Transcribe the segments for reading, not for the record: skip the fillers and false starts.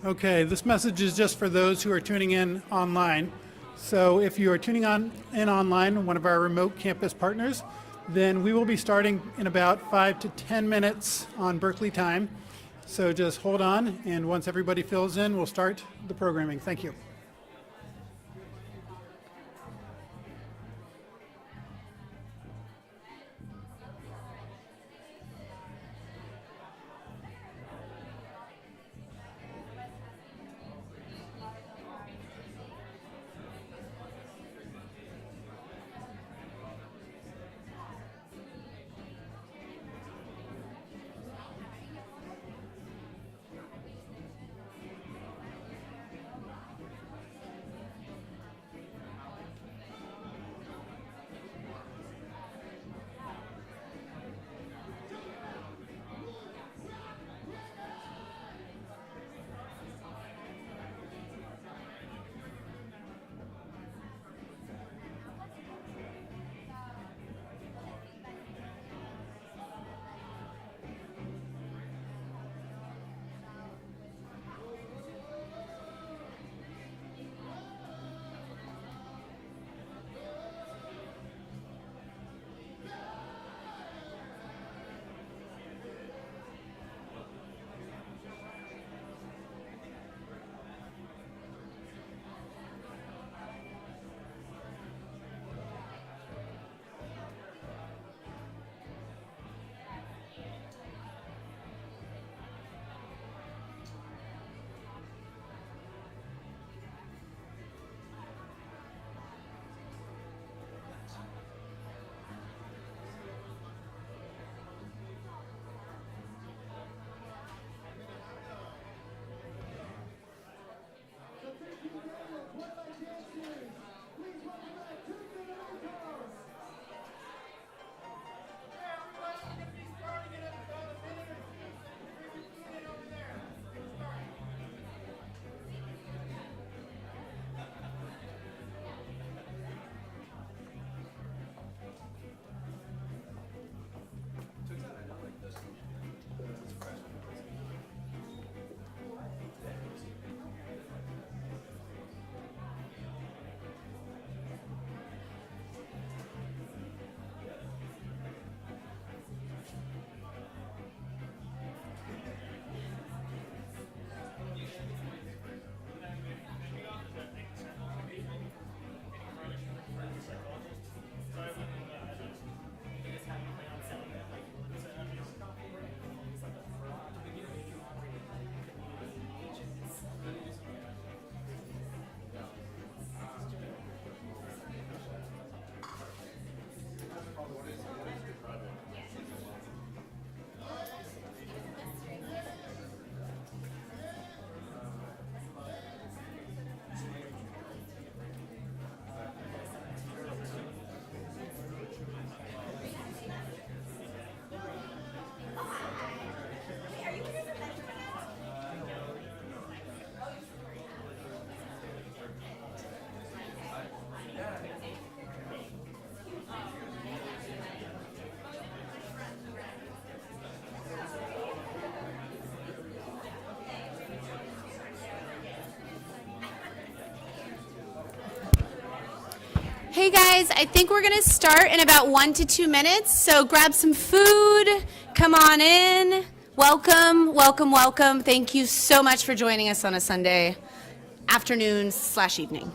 Okay, this message is just for those who are tuning in online. So if you are tuning in online, one of our remote campus partners, then we will be starting in about 5 to 10 minutes on Berkeley time. So just hold on, and once everybody fills in, we'll start the programming. Thank you. Hey guys, I think we're going to start in about 1 to 2 minutes, so grab some food, come on in. Welcome, welcome, welcome. Thank you so much for joining us on a Sunday afternoon/evening.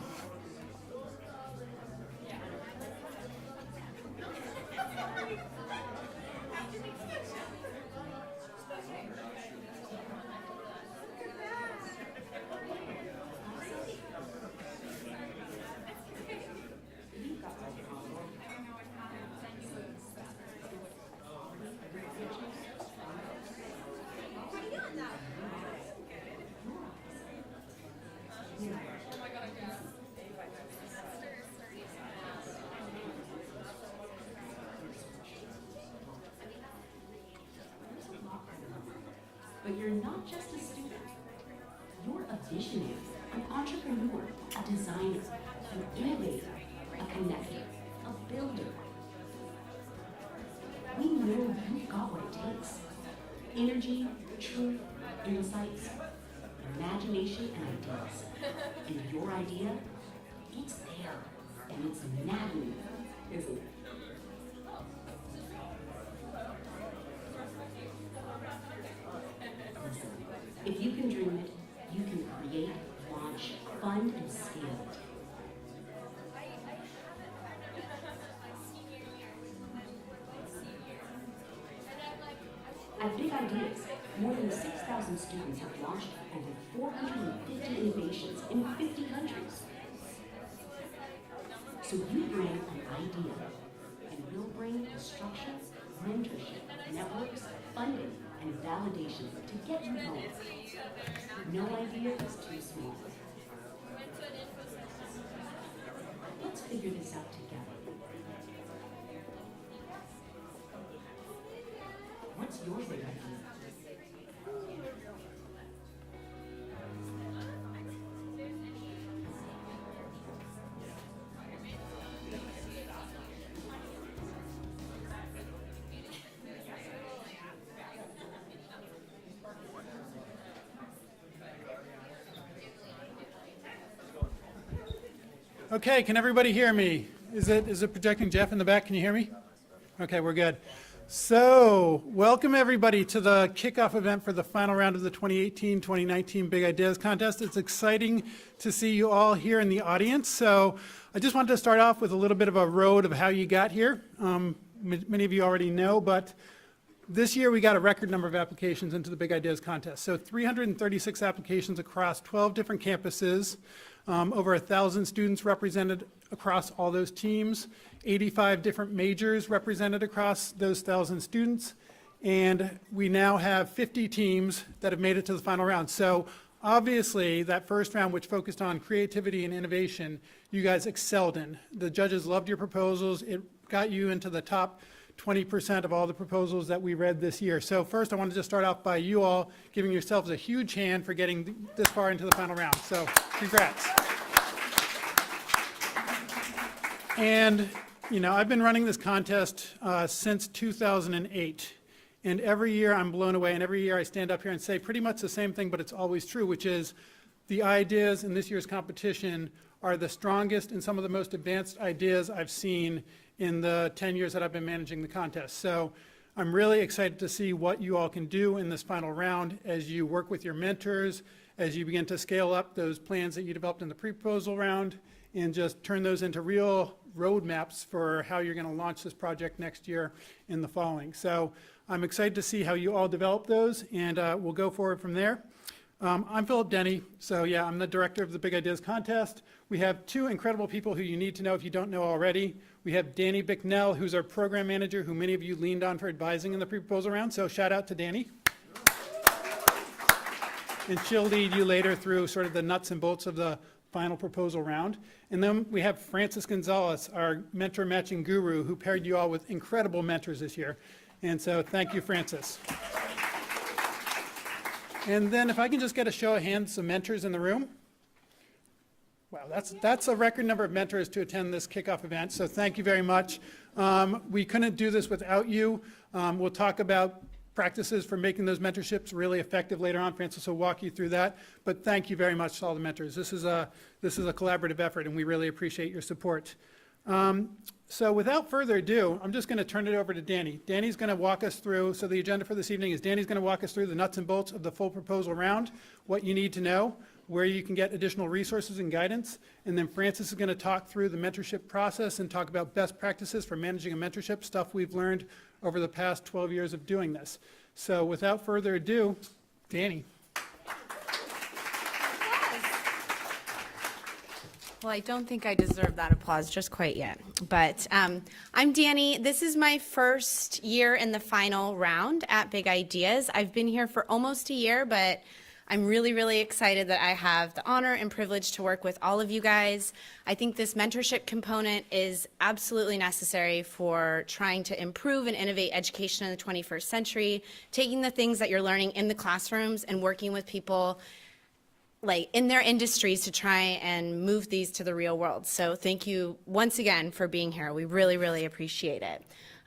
But you're not just a student. You're a visionary, an entrepreneur, a designer, an innovator, a connector, a builder. We know you've got what it takes. Energy, truth, insights. imagination and ideas. And your idea, it's there, and it's maddening, isn't it? Listen, if you can dream it, you can create, launch, fund, and scale it. At Big Ideas, more than 6,000 students have launched over 450 innovations in 50 countries. So you bring an idea, and we'll bring the structure, mentorship, networks, funding, and validation to get you going. No idea is too small. Let's figure this out together. What's your big idea? Okay, can everybody hear me? Is it projecting? Jeff in the back, can you hear me? Okay, we're good. So, welcome everybody to the kickoff event for the final round of the 2018-2019 Big Ideas Contest. It's exciting to see you all here in the audience. So, I just wanted to start off with a little bit of a road of how you got here. Many of you already know, but this year we got a record number of applications into the Big Ideas Contest. So, 336 applications across 12 different campuses. Over 1,000 students represented across all those teams, 85 different majors represented across those 1,000 students, and we now have 50 teams that have made it to the final round. So obviously that first round, which focused on creativity and innovation, you guys excelled in. The judges loved your proposals. It got you into the top 20% of all the proposals that we read this year. So first I wanted to start off by you all giving yourselves a huge hand for getting this far into the final round. So congrats. And you know, I've been running this contest since 2008. And every year I'm blown away, and every year I stand up here and say pretty much the same thing, but it's always true, which is the ideas in this year's competition are the strongest and some of the most advanced ideas I've seen in the 10 years that I've been managing the contest. So I'm really excited to see what you all can do in this final round as you work with your mentors, as you begin to scale up those plans that you developed in the pre-proposal round, and just turn those into real roadmaps for how you're going to launch this project next year in the following. So I'm excited to see how you all develop those, and we'll go forward from there. I'm Philip Denny, so yeah, I'm the director of the Big Ideas Contest. We have two incredible people who you need to know if you don't know already. We have Danny Bicknell, who's our program manager, who many of you leaned on for advising in the pre-proposal round, so shout out to Danny. And she'll lead you later through sort of the nuts and bolts of the final proposal round. And then we have Francis Gonzalez, our mentor matching guru, who paired you all with incredible mentors this year. And so thank you, Francis. And then if I can just get a show of hands of mentors in the room. Wow, that's a record number of mentors to attend this kickoff event, so thank you very much. We couldn't do this without you. We'll talk about practices for making those mentorships really effective later on. Francis will walk you through that, but thank you very much to all the mentors. This is a collaborative effort, and we really appreciate your support. So without further ado, I'm just going to turn it over to Danny. Danny's going to walk us through, so the agenda for this evening is Danny's going to walk us through the nuts and bolts of the full proposal round, what you need to know, where you can get additional resources and guidance, and then Francis is going to talk through the mentorship process and talk about best practices for managing a mentorship, stuff we've learned over the past 12 years of doing this. So without further ado, Danny. Well, I don't think I deserve that applause just quite yet, but I'm Danny. This is my first year in the final round at Big Ideas. I've been here for almost a year, but I'm really, really excited that I have the honor and privilege to work with all of you guys. I think this mentorship component is absolutely necessary for trying to improve and innovate education in the 21st century, taking the things that you're learning in the classrooms and working with people like in their industries to try and move these to the real world. So thank you once again for being here. We really, really appreciate it.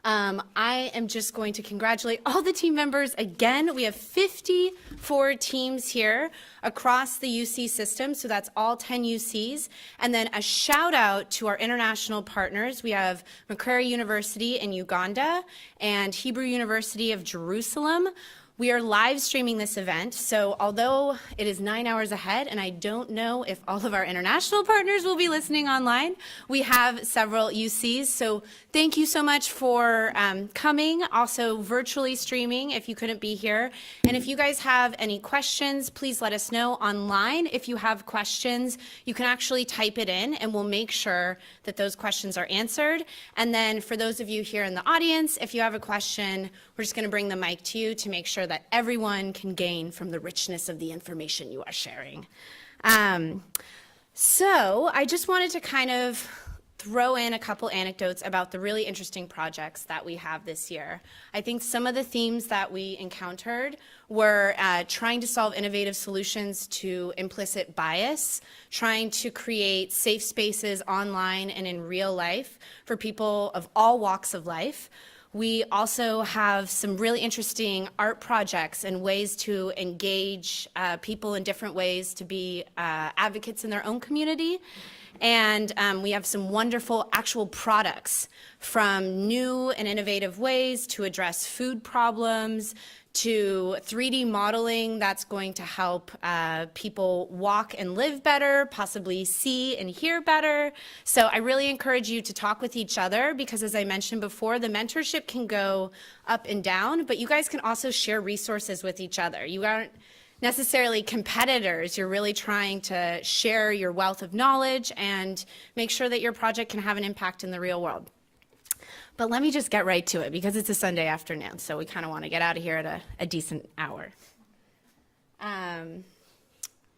I am just going to congratulate all the team members again. We have 54 teams here across the UC system, so that's all 10 UCs. And then a shout out to our international partners. We have Makerere University in Uganda and Hebrew University of Jerusalem. We are live streaming this event, so although it is 9 hours ahead, and I don't know if all of our international partners will be listening online, we have several UCs, so thank you so much for coming, also virtually streaming if you couldn't be here. And if you guys have any questions, please let us know online. If you have questions, you can actually type it in, and we'll make sure that those questions are answered. And then for those of you here in the audience, if you have a question, we're just going to bring the mic to you to make sure that everyone can gain from the richness of the information you are sharing. So I just wanted to kind of throw in a couple anecdotes about the really interesting projects that we have this year. I think some of the themes that we encountered were trying to solve innovative solutions to implicit bias, trying to create safe spaces online and in real life for people of all walks of life. We also have some really interesting art projects and ways to engage people in different ways to be advocates in their own community. And we have some wonderful actual products, from new and innovative ways to address food problems, to 3D modeling that's going to help people walk and live better, possibly see and hear better. So I really encourage you to talk with each other, because as I mentioned before, the mentorship can go up and down, but you guys can also share resources with each other. You aren't necessarily competitors. You're really trying to share your wealth of knowledge and make sure that your project can have an impact in the real world. But let me just get right to it, because it's a Sunday afternoon, so we kind of want to get out of here at a decent hour.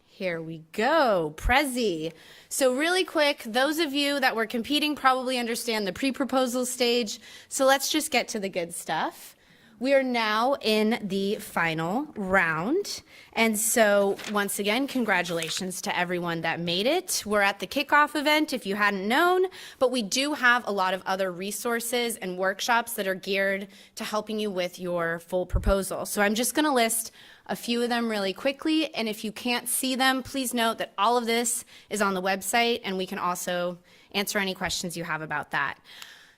Here we go, Prezi. So really quick, those of you that were competing probably understand the pre-proposal stage, so let's just get to the good stuff. We are now in the final round. And so once again, congratulations to everyone that made it. We're at the Kickoff event, if you hadn't known, but we do have a lot of other resources and workshops that are geared to helping you with your full proposal. So I'm just gonna list a few of them really quickly. And if you can't see them, please note that all of this is on the website, and we can also answer any questions you have about that.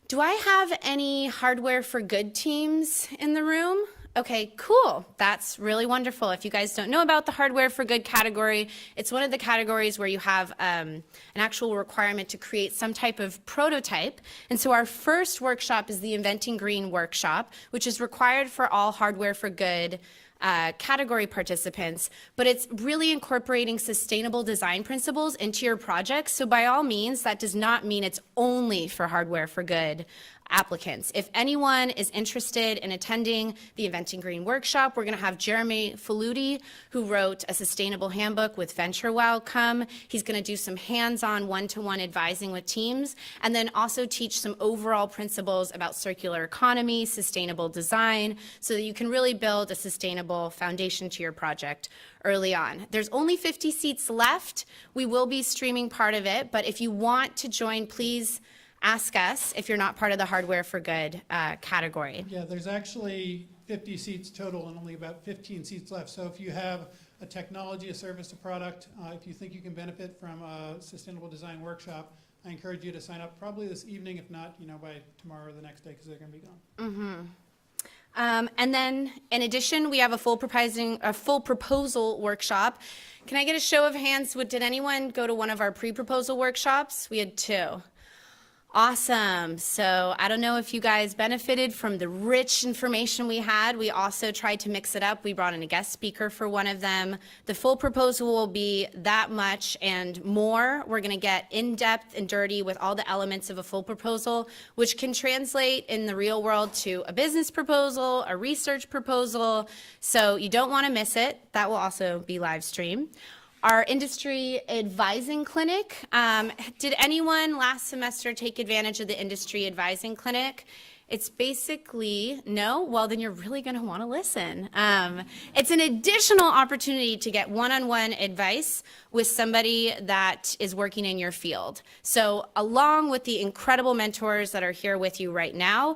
Do I have any hardware for good teams in the room? Okay, cool. That's really wonderful. If you guys don't know about the hardware for good category, it's one of the categories where you have an actual requirement to create some type of prototype. And so our first workshop is the Inventing Green workshop, which is required for all hardware for good category participants, but it's really incorporating sustainable design principles into your project. So by all means, that does not mean it's only for hardware for good applicants. If anyone is interested in attending the Inventing Green workshop, we're going to have Jeremy Faludi, who wrote a sustainable handbook with VentureWell, come. He's going to do some hands-on one-to-one advising with teams, and then also teach some overall principles about circular economy, sustainable design, so that you can really build a sustainable foundation to your project early on. There's only 50 seats left. We will be streaming part of it, but if you want to join, please ask us if you're not part of the hardware for good category. Yeah, there's actually 50 seats total and only about 15 seats left. So if you have a technology, a service, a product, if you think you can benefit from a sustainable design workshop, I encourage you to sign up probably this evening, if not, by tomorrow or the next day, because they're going to be gone. And then in addition, we have a full proposal workshop. Can I get a show of hands? Did anyone go to one of our pre-proposal workshops? We had 2. Awesome. So I don't know if you guys benefited from the rich information we had. We also tried to mix it up. We brought in a guest speaker for one of them. The full proposal will be that much and more. We're going to get in-depth and dirty with all the elements of a full proposal, which can translate in the real world to a business proposal, a research proposal. So you don't want to miss it. That will also be live streamed. Our industry advising clinic. Did anyone last semester take advantage of the industry advising clinic? It's basically, no? Well, then you're really going to want to listen. It's an additional opportunity to get one-on-one advice with somebody that is working in your field. So along with the incredible mentors that are here with you right now,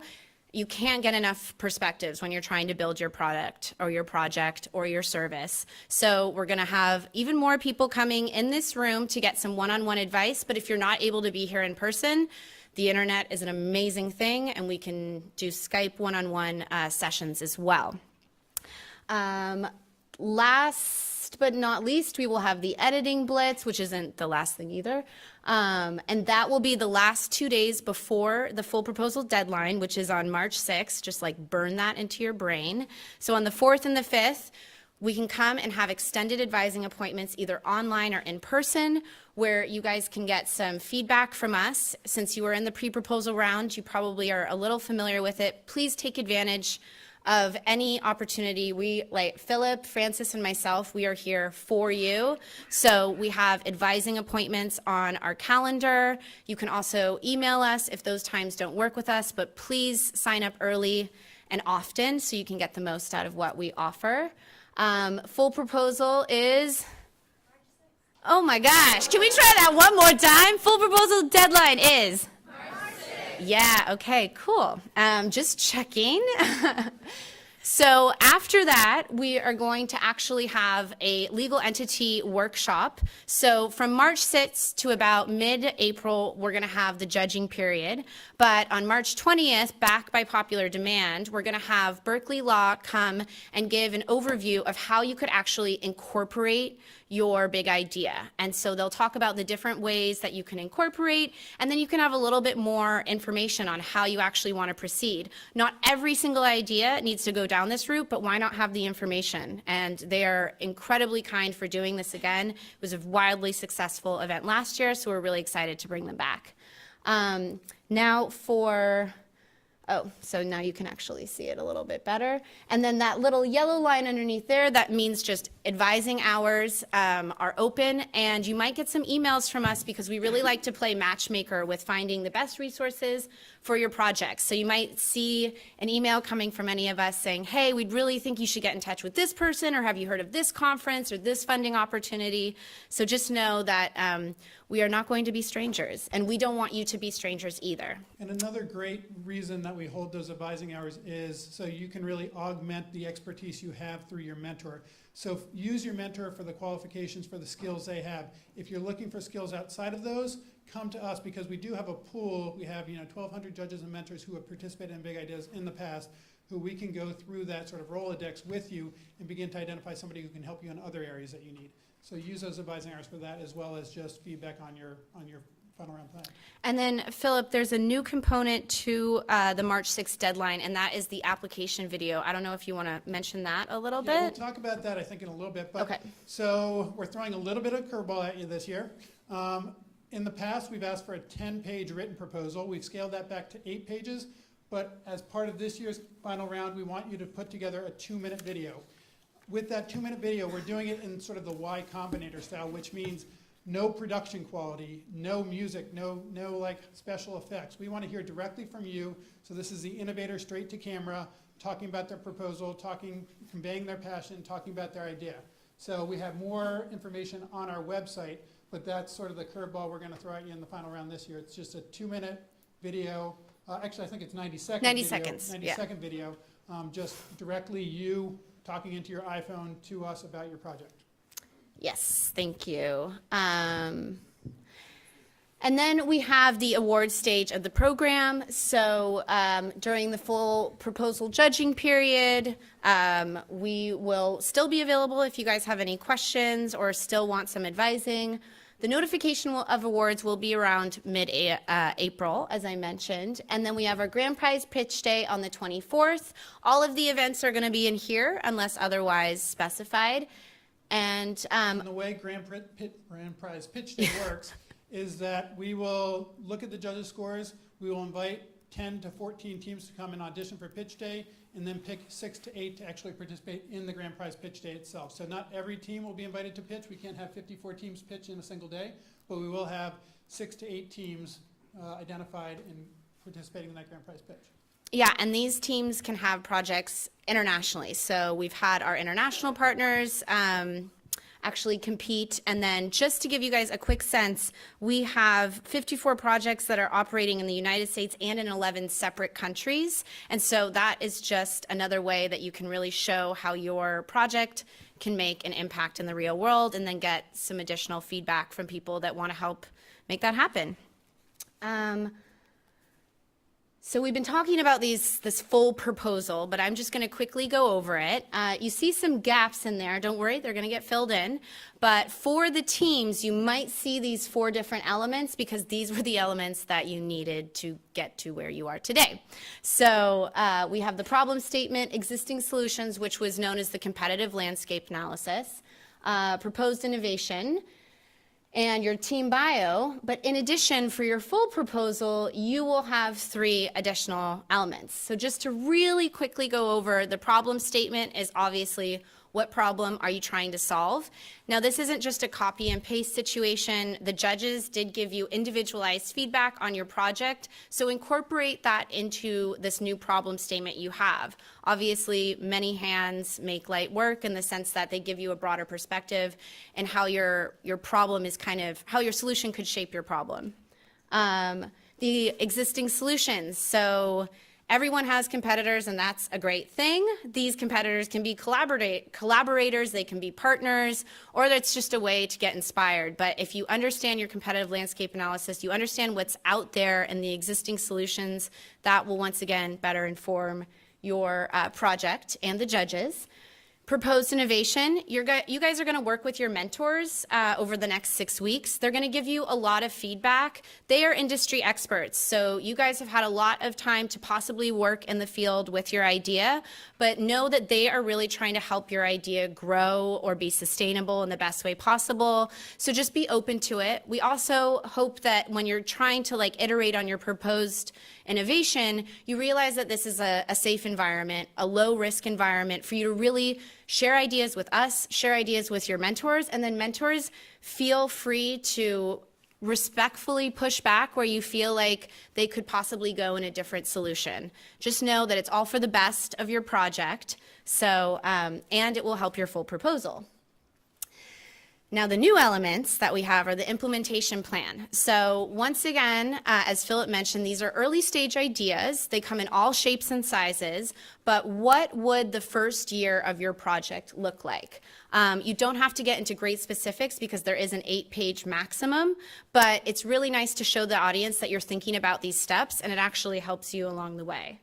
you can't get enough perspectives when you're trying to build your product or your project or your service. So we're going to have even more people coming in this room to get some one-on-one advice. But if you're not able to be here in person, the internet is an amazing thing, and we can do Skype one-on-one sessions as well. Last but not least, we will have the editing blitz, which isn't the last thing either. And that will be the last 2 days before the full proposal deadline, which is on March 6th. Just like burn that into your brain. So on the 4th and the 5th, we can come and have extended advising appointments either online or in person, where you guys can get some feedback from us. Since you were in the pre-proposal round, you probably are a little familiar with it. Please take advantage of any opportunity. We, like Philip, Francis, and myself, we are here for you. So we have advising appointments on our calendar. You can also email us if those times don't work with us, but please sign up early and often so you can get the most out of what we offer. Full proposal is, oh my gosh, can we try that one more time? Full proposal deadline is? Yeah, okay, cool. Just checking. So after that, we are going to actually have a legal entity workshop. So from March 6th to about mid-April, we're going to have the judging period. But on March 20th, back by popular demand, we're going to have Berkeley Law come and give an overview of how you could actually incorporate your big idea. And so they'll talk about the different ways that you can incorporate, and then you can have a little bit more information on how you actually want to proceed. Not every single idea needs to go down this route, but why not have the information? And they are incredibly kind for doing this again. It was a wildly successful event last year, so we're really excited to bring them back. Now for Oh, so now you can actually see it a little bit better. And then that little yellow line underneath there, that means just advising hours are open, and you might get some emails from us because we really like to play matchmaker with finding the best resources for your projects. So you might see an email coming from any of us saying, hey, we'd really think you should get in touch with this person, or have you heard of this conference or this funding opportunity? So just know that we are not going to be strangers, and we don't want you to be strangers either. And another great reason that we hold those advising hours is so you can really augment the expertise you have through your mentor. So use your mentor for the qualifications, for the skills they have. If you're looking for skills outside of those, come to us, because we do have a pool. We have 1,200 judges and mentors who have participated in big ideas in the past, who we can go through that sort of Rolodex with you and begin to identify somebody who can help you in other areas that you need. So use those advising hours for that, as well as just feedback on your final round plan. And then, Philip, there's a new component to the March 6th deadline, and that is the application video. I don't know if you want to mention that a little bit. We'll talk about that, I think, in a little bit. But okay. So we're throwing a little bit of curveball at you this year. In the past, we've asked for a 10-page written proposal. We've scaled that back to 8 pages. But as part of this year's final round, we want you to put together a 2-minute video. With that 2-minute video, we're doing it in sort of the Y Combinator style, which means no production quality, no music, no like special effects. We want to hear directly from you. So this is the innovator straight to camera, talking about their proposal, conveying their passion, talking about their idea. So we have more information on our website, but that's sort of the curveball we're going to throw at you in the final round this year. It's just a 2-minute video. Actually, I think it's 90 seconds. 90 seconds. 90-second video, just directly you talking into your iPhone to us about your project. Yes, thank you. And then we have the award stage of the program. So during the full proposal judging period, we will still be available if you guys have any questions or still want some advising. The notification of awards will be around mid-April, as I mentioned. And then we have our grand prize pitch day on the 24th. All of the events are going to be in here unless otherwise specified. And the way grand prize pitch day works is that we will look at the judges' scores. We will invite 10 to 14 teams to come and audition for pitch day, and then pick 6 to 8 to actually participate in the grand prize pitch day itself. So not every team will be invited to pitch. We can't have 54 teams pitch in a single day, but we will have 6 to 8 teams identified and participating in that grand prize pitch. yeah, and these teams can have projects internationally. So we've had our international partners. actually compete. And then just to give you guys a quick sense, we have 54 projects that are operating in the United States and in 11 separate countries. And so that is just another way that you can really show how your project can make an impact in the real world, and then get some additional feedback from people that want to help make that happen. So we've been talking about this full proposal, but I'm just going to quickly go over it. You see some gaps in there. Don't worry, they're going to get filled in. But for the teams, you might see these 4 different elements because these were the elements that you needed to get to where you are today. So we have the problem statement, existing solutions, which was known as the competitive landscape analysis, proposed innovation, and your team bio. But in addition, for your full proposal, you will have 3 additional elements. So just to really quickly go over, the problem statement is obviously what problem are you trying to solve? Now, this isn't just a copy and paste situation. The judges did give you individualized feedback on your project, so incorporate that into this new problem statement you have. Obviously, many hands make light work in the sense that they give you a broader perspective and how your problem is how your solution could shape your problem. The existing solutions. So everyone has competitors, and that's a great thing. These competitors can be collaborators, they can be partners, or it's just a way to get inspired. But if you understand your competitive landscape analysis, you understand what's out there and the existing solutions, that will once again better inform your project and the judges. Proposed innovation, you guys are going to work with your mentors over the next 6 weeks. They're going to give you a lot of feedback. They are industry experts, so you guys have had a lot of time to possibly work in the field with your idea, but know that they are really trying to help your idea grow or be sustainable in the best way possible. So just be open to it. We also hope that when you're trying to iterate on your proposed innovation, you realize that this is a safe environment, a low risk environment for you to really share ideas with us, share ideas with your mentors, and then mentors, feel free to respectfully push back where you feel like they could possibly go in a different solution. Just know that it's all for the best of your project, so and it will help your full proposal. Now, the new elements that we have are the implementation plan. So once again, as Philip mentioned, these are early stage ideas. They come in all shapes and sizes, but what would the first year of your project look like? You don't have to get into great specifics because there is an 8-page maximum, but it's really nice to show the audience that you're thinking about these steps, and it actually helps you along the way.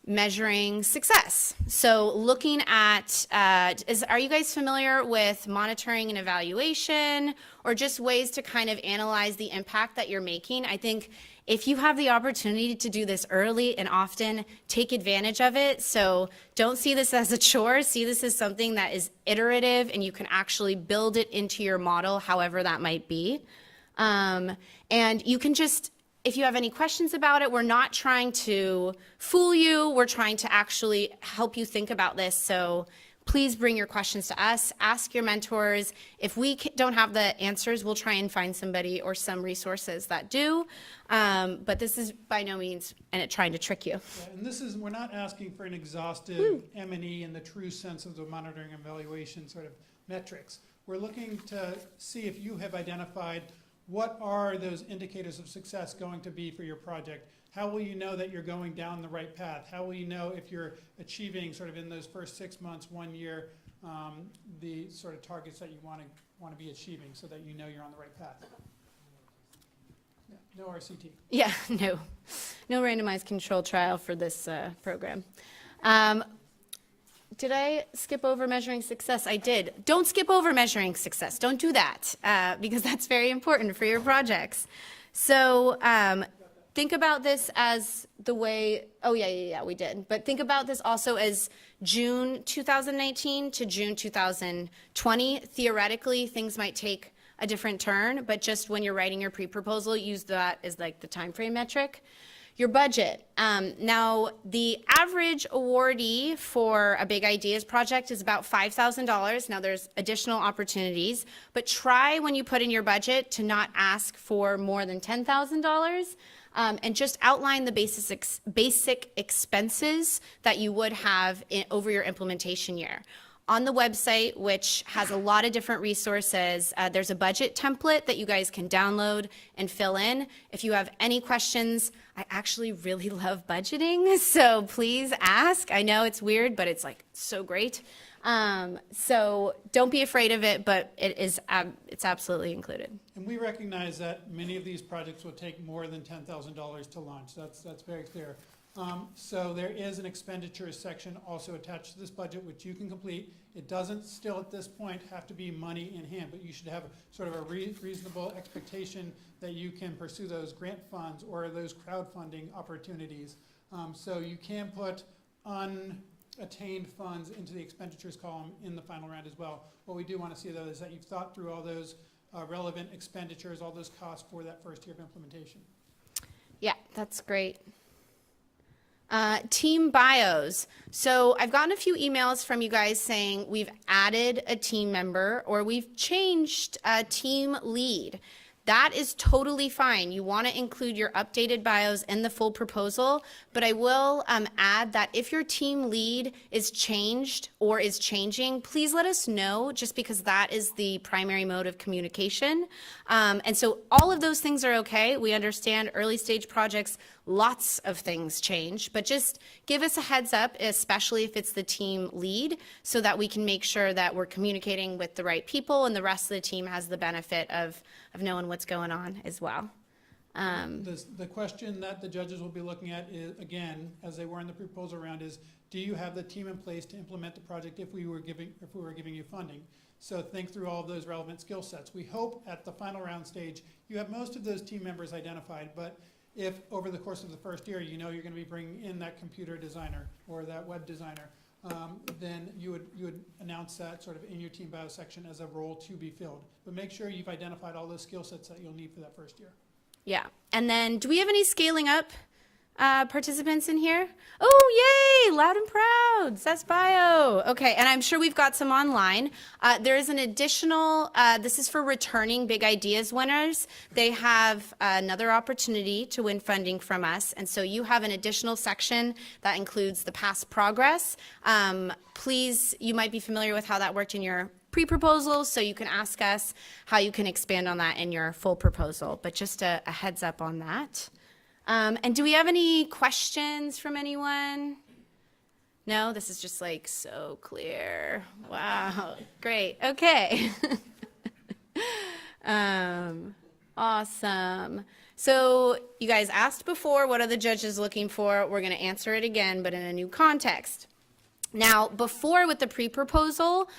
Measuring success. So looking at, are you guys familiar with monitoring and evaluation, or just ways to kind of analyze the impact that you're making? I think if you have the opportunity to do this early and often, take advantage of it. So don't see this as a chore, see this as something that is iterative and you can actually build it into your model, however that might be. And you can just, if you have any questions about it, we're not trying to fool you. We're trying to actually help you think about this. So please bring your questions to us. Ask your mentors. If we don't have the answers, we'll try and find somebody or some resources that do. But this is by no means trying to trick you. Yeah, and this is, we're not asking for an exhaustive M&E in the true sense of the monitoring and evaluation sort of metrics. We're looking to see if you have identified what are those indicators of success going to be for your project? How will you know that you're going down the right path? How will you know if you're achieving sort of in those first 6 months, 1 year, the sort of targets that you want to be achieving so that you know you're on the right path? Yeah, no RCT. Yeah, no randomized control trial for this program. Did I skip over measuring success? I did. Don't skip over measuring success. Don't do that because that's very important for your projects. So think about this as the way, oh yeah, we did. But think about this also as June 2019 to June 2020. Theoretically, things might take a different turn, but just when you're writing your pre-proposal, use that as like the time frame metric. Your budget. Now, the average awardee for a Big Ideas project is about $5,000. Now, there's additional opportunities, but try when you put in your budget to not ask for more than $10,000 and just outline the basic expenses that you would have over your implementation year. on the website, which has a lot of different resources. There's a budget template that you guys can download and fill in. If you have any questions, I actually really love budgeting, so please ask. I know it's weird, but it's like so great. So don't be afraid of it, but it's absolutely included. And we recognize that many of these projects will take more than $10,000 to launch. That's very clear. So there is an expenditures section also attached to this budget, which you can complete. It doesn't still at this point have to be money in hand, but you should have sort of a reasonable expectation that you can pursue those grant funds or those crowdfunding opportunities. So you can put unattained funds into the expenditures column in the final round as well. What we do want to see, though, is that you've thought through all those relevant expenditures, all those costs for that first year of implementation. Yeah, that's great. Team bios. So I've gotten a few emails from you guys saying we've added a team member or we've changed a team lead. That is totally fine. You want to include your updated bios in the full proposal, but I will add that if your team lead is changed or is changing, please let us know, just because that is the primary mode of communication. And so all of those things are okay. We understand early stage projects, lots of things change, but just give us a heads up, especially if it's the team lead, so that we can make sure that we're communicating with the right people and the rest of the team has the benefit of knowing what's going on as well. The question that the judges will be looking at is, again, as they were in the proposal round, is do you have the team in place to implement the project if we were giving you funding? So think through all of those relevant skill sets. We hope at the final round stage you have most of those team members identified, but if over the course of the first year you know you're going to be bringing in that computer designer or that web designer, then you would announce that sort of in your team bio section as a role to be filled. But make sure you've identified all those skill sets that you'll need for that first year. Yeah. And then do we have any scaling up participants in here? Oh, yay, loud and proud, Seth's bio. Okay, and I'm sure we've got some online. There is an additional, this is for returning Big Ideas winners. They have another opportunity to win funding from us, and so you have an additional section that includes the past progress. Please, you might be familiar with how that worked in your pre-proposal, so you can ask us how you can expand on that in your full proposal, but just a heads up on that. And do we have any questions from anyone? No, this is just like so clear. Wow, great. Okay. Awesome. So you guys asked before, what are the judges looking for? We're going to answer it again, but in a new context. Now, before with the pre-proposal,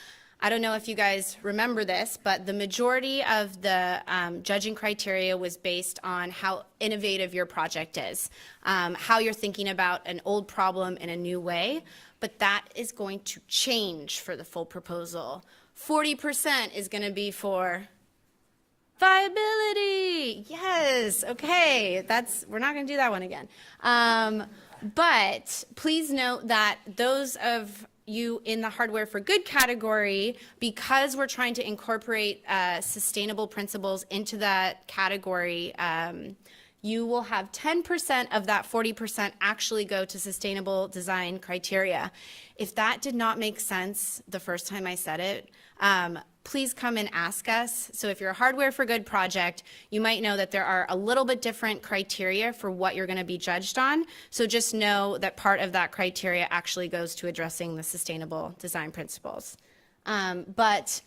I don't know if you guys remember this, but the majority of the judging criteria was based on how innovative your project is, how you're thinking about an old problem in a new way, but that is going to change for the full proposal. 40% is going to be for viability. Yes, okay, we're not going to do that one again. But please note that those of you in the hardware for good category, because we're trying to incorporate sustainable principles into that category, you will have 10% of that 40% actually go to sustainable design criteria. If that did not make sense the first time I said it, please come and ask us. So if you're a hardware for good project, you might know that there are a little bit different criteria for what you're going to be judged on. So just know that part of that criteria actually goes to addressing the sustainable design principles. But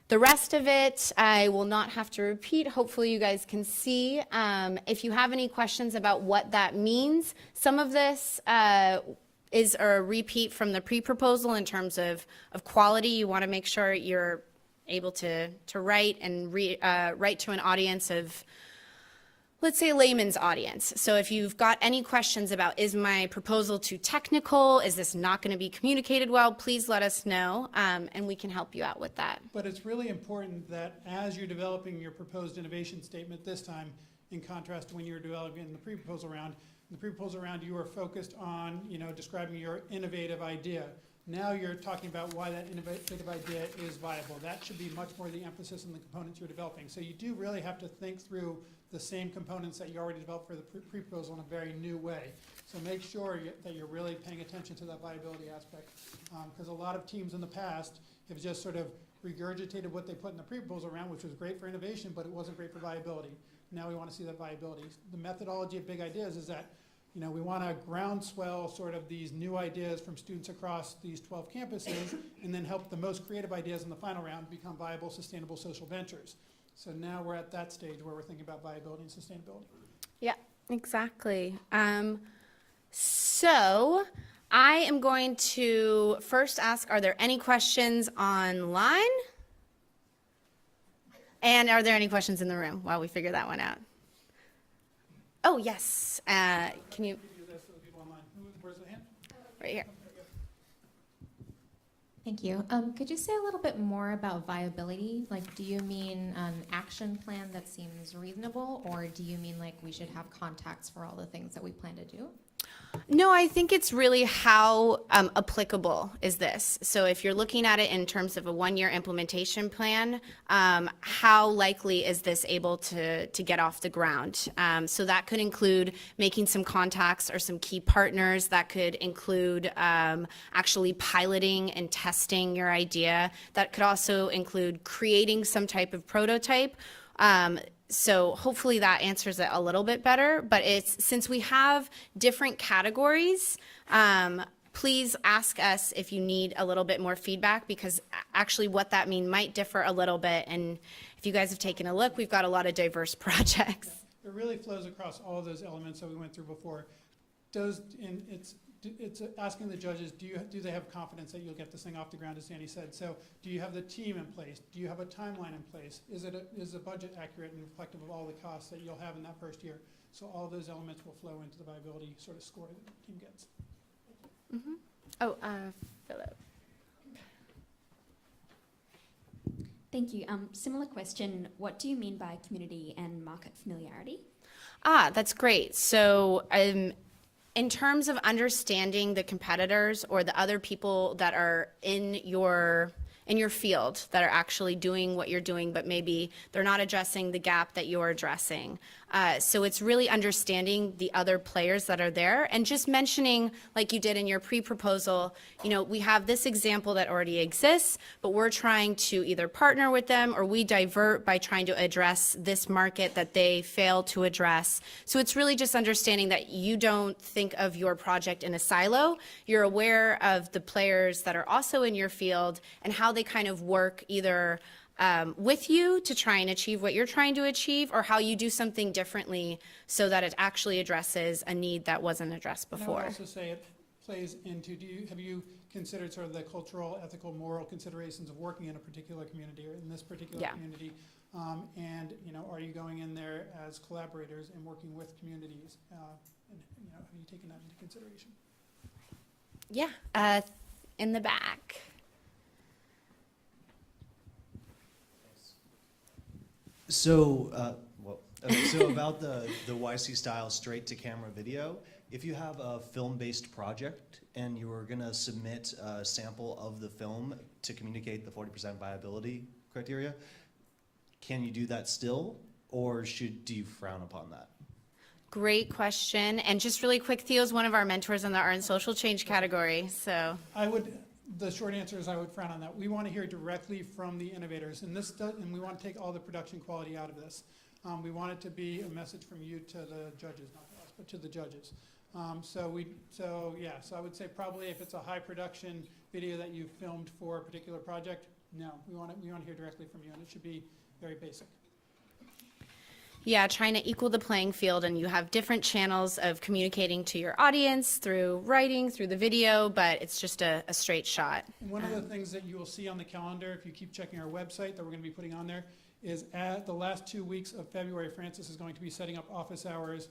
the rest of it, I will not have to repeat. Hopefully you guys can see. If you have any questions about what that means, some of this is a repeat from the pre-proposal in terms of quality. You want to make sure you're able to write and write to an audience of, let's say, a layman's audience. So if you've got any questions about, is my proposal too technical? Is this not going to be communicated well? Please let us know, and we can help you out with that. But it's really important that as you're developing your proposed innovation statement this time, in contrast to when you were developing in the pre-proposal round, in the pre-proposal round, you were focused on, describing your innovative idea. Now you're talking about why that innovative idea is viable. That should be much more the emphasis on the components you're developing. So you do really have to think through the same components that you already developed for the pre-proposal in a very new way. So make sure that you're really paying attention to that viability aspect. Because a lot of teams in the past have just sort of regurgitated what they put in the pre-proposal round, which was great for innovation, but it wasn't great for viability. Now we want to see that viability. The methodology of Big Ideas is that we want to groundswell sort of these new ideas from students across these 12 campuses and then help the most creative ideas in the final round become viable, sustainable social ventures. So now we're at that stage where we're thinking about viability and sustainability. Yeah, exactly. So I am going to first ask, are there any questions online? And are there any questions in the room while we figure that one out? Oh, yes. Can you? Where's the hand? Right here. Thank you. Could you say a little bit more about viability? Like, do you mean an action plan that seems reasonable, or do you mean like we should have contacts for all the things that we plan to do? No, I think it's really how applicable is this. So if you're looking at it in terms of a one-year implementation plan, how likely is this able to get off the ground? So that could include making some contacts or some key partners. That could include actually piloting and testing your idea. That could also include creating some type of prototype. So hopefully that answers it a little bit better, but since we have different categories, please ask us if you need a little bit more feedback, because actually what that means might differ a little bit. And if you guys have taken a look, we've got a lot of diverse projects. It really flows across all of those elements that we went through before. It's asking the judges, do they have confidence that you'll get this thing off the ground, as Sandy said? So do you have the team in place? Do you have a timeline in place? Is the budget accurate and reflective of all the costs that you'll have in that first year? So all those elements will flow into the viability sort of score that the team gets. Mm-hmm. Oh, Philip. Thank you. Similar question. What do you mean by community and market familiarity? That's great. So in terms of understanding the competitors or the other people that are in your field that are actually doing what you're doing, but maybe they're not addressing the gap that you're addressing. So it's really understanding the other players that are there and just mentioning, like you did in your pre-proposal, we have this example that already exists, but we're trying to either partner with them or we divert by trying to address this market that they fail to address. So it's really just understanding that you don't think of your project in a silo. You're aware of the players that are also in your field and how they kind of work either with you to try and achieve what you're trying to achieve, or how you do something differently so that it actually addresses a need that wasn't addressed before. And I would also say it plays into, have you considered sort of the cultural, ethical, moral considerations of working in a particular community or in this particular community? And are you going in there as collaborators and working with communities? And have you taken that into consideration? Yeah, in the back. So, so about the YC style straight to camera video, if you have a film-based project and you were gonna submit a sample of the film to communicate the 40% viability criteria, can you do that still, or do you frown upon that? Great question. And just really quick, Theo's one of our mentors in the art and social change category, so. The short answer is I would frown on that. We want to hear directly from the innovators, and we want to take all the production quality out of this. We want it to be a message from you to the judges, not to us, but to the judges. So I would say probably if it's a high production video that you filmed for a particular project, no, we want to hear directly from you, and it should be very basic. Yeah, trying to equal the playing field, and you have different channels of communicating to your audience through writing, through the video, but it's just a straight shot. And one of the things that you will see on the calendar, if you keep checking our website that we're going to be putting on there, is at the last 2 weeks of February, Francis is going to be setting up office hours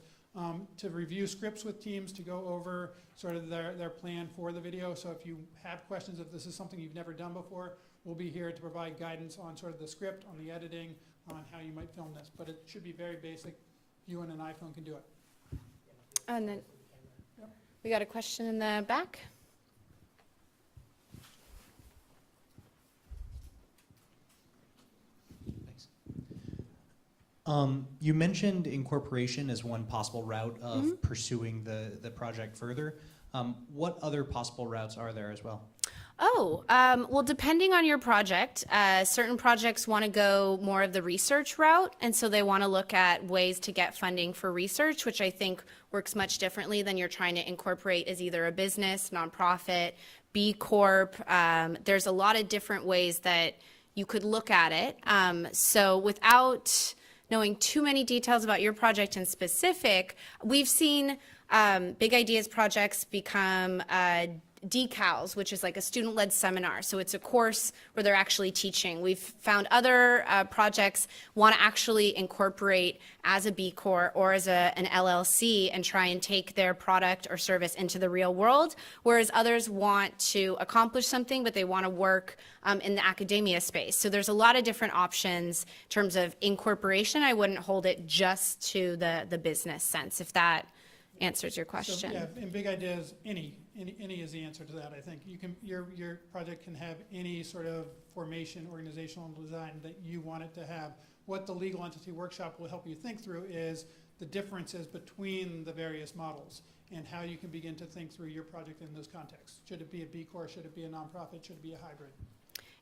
to review scripts with teams, to go over sort of their plan for the video. So if you have questions, if this is something you've never done before, we'll be here to provide guidance on sort of the script, on the editing, on how you might film this. But it should be very basic. You and an iPhone can do it. And then we got a question in the back. You mentioned incorporation as one possible route of pursuing the project further. What other possible routes are there as well? Well, depending on your project, certain projects want to go more of the research route, and so they want to look at ways to get funding for research, which I think works much differently than you're trying to incorporate as either a business, nonprofit, B Corp. There's a lot of different ways that you could look at it. So without knowing too many details about your project in specific, we've seen Big Ideas projects become decals, which is like a student-led seminar. So it's a course where they're actually teaching. We've found other projects want to actually incorporate as a B Corp or as an LLC and try and take their product or service into the real world, whereas others want to accomplish something, but they want to work in the academia space. So there's a lot of different options in terms of incorporation. I wouldn't hold it just to the business sense, if that answers your question. So, yeah, in Big Ideas, any is the answer to that. I think your project can have any sort of formation, organizational design that you want it to have. What the legal entity workshop will help you think through is the differences between the various models and how you can begin to think through your project in those contexts. Should it be a B Corp? Should it be a nonprofit? Should it be a hybrid?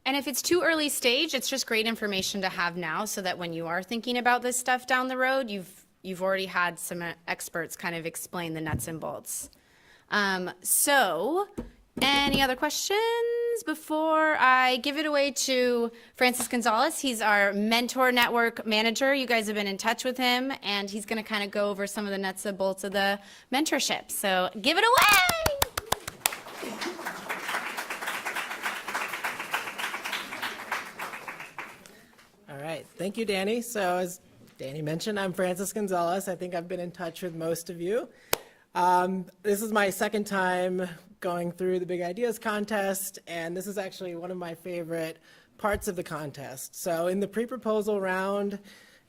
And if it's too early stage, it's just great information to have now so that when you are thinking about this stuff down the road, you've already had some experts kind of explain the nuts and bolts. So any other questions before I give it away to Francis Gonzalez? He's our mentor network manager. You guys have been in touch with him, and he's going to kind of go over some of the nuts and bolts of the mentorship. So give it away. All right, thank you, Danny. So as Danny mentioned, I'm Francis Gonzalez. I think I've been in touch with most of you. This is my second time going through the Big Ideas contest, and this is actually one of my favorite parts of the contest. So in the pre-proposal round,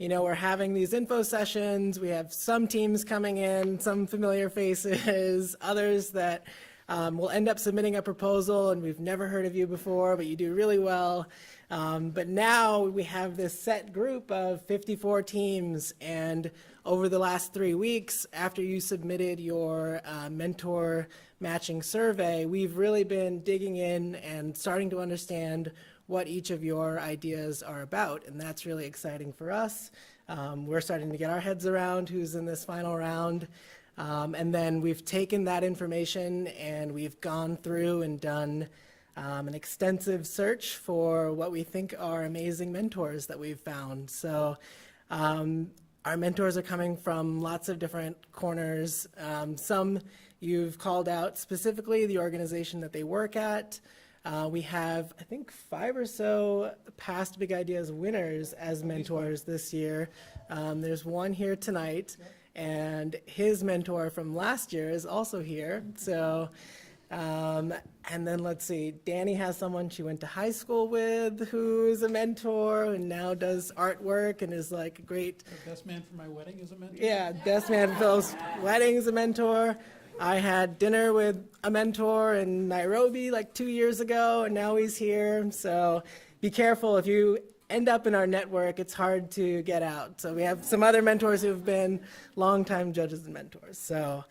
we're having these info sessions. We have some teams coming in, some familiar faces, others that will end up submitting a proposal, and we've never heard of you before, but you do really well. But now we have this set group of 54 teams, and over the last 3 weeks, after you submitted your mentor matching survey, we've really been digging in and starting to understand what each of your ideas are about, and that's really exciting for us. We're starting to get our heads around who's in this final round. And then we've taken that information and we've gone through and done an extensive search for what we think are amazing mentors that we've found. So our mentors are coming from lots of different corners. Some you've called out specifically the organization that they work at. We have, I think, 5 or so past Big Ideas winners as mentors this year. There's one here tonight. And his mentor from last year is also here. So, and then let's see, Danny has someone she went to high school with who's a mentor and now does artwork and is like a great. The best man for my wedding is a mentor? Yeah, best man for Phil's wedding is a mentor. I had dinner with a mentor in Nairobi like 2 years ago, and now he's here. So be careful if you end up in our network, it's hard to get out. So we have some other mentors who've been longtime judges and mentors. So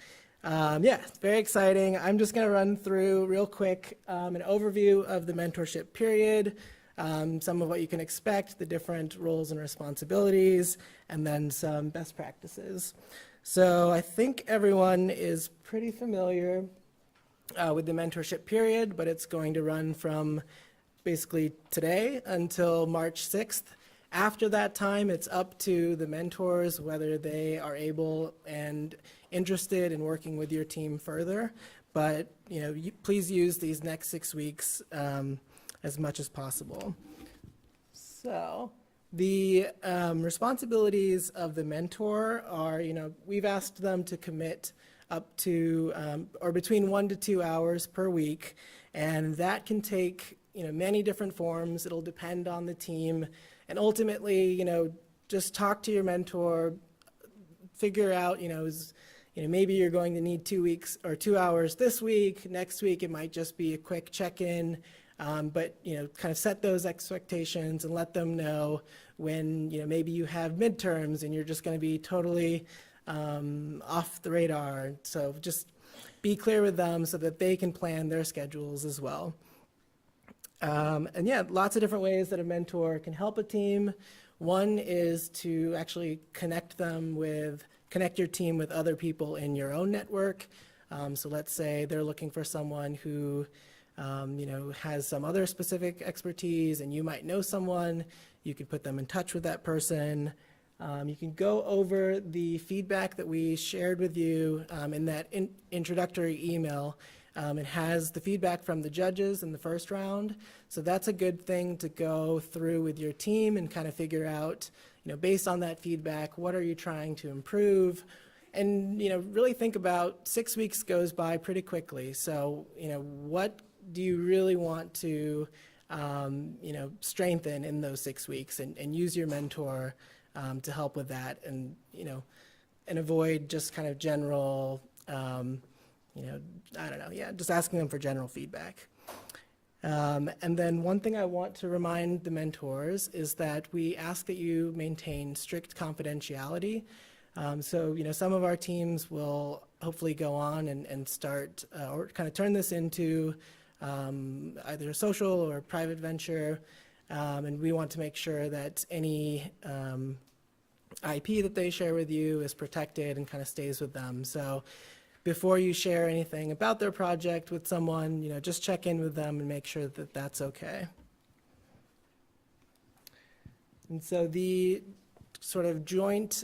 yeah, it's very exciting. I'm just going to run through real quick an overview of the mentorship period, some of what you can expect, the different roles and responsibilities, and then some best practices. So I think everyone is pretty familiar with the mentorship period, but it's going to run from basically today until March 6th. After that time, it's up to the mentors whether they are able and interested in working with your team further. But please use these next 6 weeks as much as possible. So the responsibilities of the mentor are, we've asked them to commit up to or between 1 to 2 hours per week, and that can take many different forms. It'll depend on the team. And ultimately, just talk to your mentor, figure out, maybe you're going to need 2 weeks or 2 hours this week. Next week, it might just be a quick check-in. but kind of set those expectations and let them know when maybe you have midterms and you're just going to be totally off the radar. So just be clear with them so that they can plan their schedules as well. And yeah, lots of different ways that a mentor can help a team. One is to actually connect your team with other people in your own network. So let's say they're looking for someone who has some other specific expertise, and you might know someone. You can put them in touch with that person. You can go over the feedback that we shared with you in that introductory email. It has the feedback from the judges in the first round. So that's a good thing to go through with your team and kind of figure out, based on that feedback, what are you trying to improve? And, really think about 6 weeks goes by pretty quickly. So, what do you really want to, strengthen in those 6 weeks, and use your mentor to help with that, and, and avoid just kind of general, just asking them for general feedback. And then one thing I want to remind the mentors is that we ask that you maintain strict confidentiality. So, some of our teams will hopefully go on and start or kind of turn this into either a social or private venture. And we want to make sure that any IP that they share with you is protected and kind of stays with them. So before you share anything about their project with someone, just check in with them and make sure that that's okay. And so the sort of joint